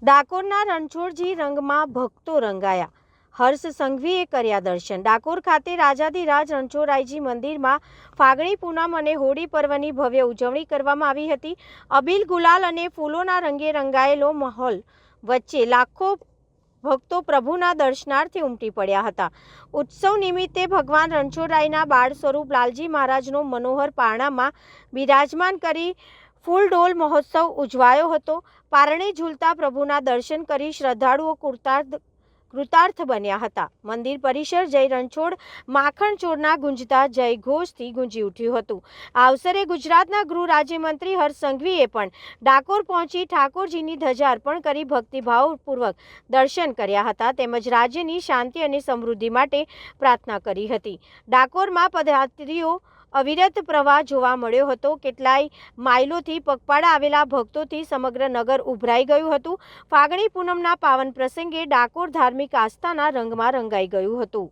ડાકોરના રણછોડજી રંગમાં ભક્તો રંગાયા. હર્ષ સંઘવીએ કર્યા દર્શન. ડાકોર ખાતે રાજાધિરાજ રણછોડરાયજી મંદિરમાં ફાગણી પૂનમ અને હોળી પર્વની ભવ્ય ઉજવણી કરવામાં આવી હતી. અબીલ, ગુલાલ અને ફૂલોના રંગે રંગાયેલો માહોલ વચ્ચે લાખો ભક્તો પ્રભુના દર્શનાર્થે ઉમટી પડ્યા હતા. ઉત્સવ નિમિત્તે ભગવાન રણછોડરાયના બાળ સ્વરૂપ લાલજી મહારાજનો મનોહર પારણામાં બિરાજમાન કરી ફૂલડોલ મહોત્સવ ઉજવાયો હતો. પારણે ઝૂલતા પ્રભુના દર્શન કરી શ્રદ્ધાળુઓ કૃતાર્થ બન્યા હતા. મંદિર પરિસર જય રણછોડ માખણ ચોરના ગુંજતા જયઘોષથી ગુંજી ઉઠ્યું હતું. આ અવસરે ગુજરાતના ગૃહ રાજ્યમંત્રી હર્ષ સંઘવીએ પણ ડાકોર પહોંચી ઠાકોરજીની ધજા અર્પણ કરી ભક્તિભાવપૂર્વક દર્શન કર્યા હતા તેમજ રાજ્યની શાંતિ અને સમૃદ્ધિ માટે પ્રાર્થના કરી હતી. ડાકોરમાં પદયાત્રીઓ અવિરત પ્રવાહ જોવા મળ્યો હતો. કેટલાય માઇલોથી પગપાળા આવેલા ભક્તોથી સમગ્ર નગર ઉભરાઈ ગયું હતું. ફાગણી પૂનમના પાવન પ્રસંગે ડાકોર ધાર્મિક આસ્થાના રંગમાં રંગાઈ ગયું હતું.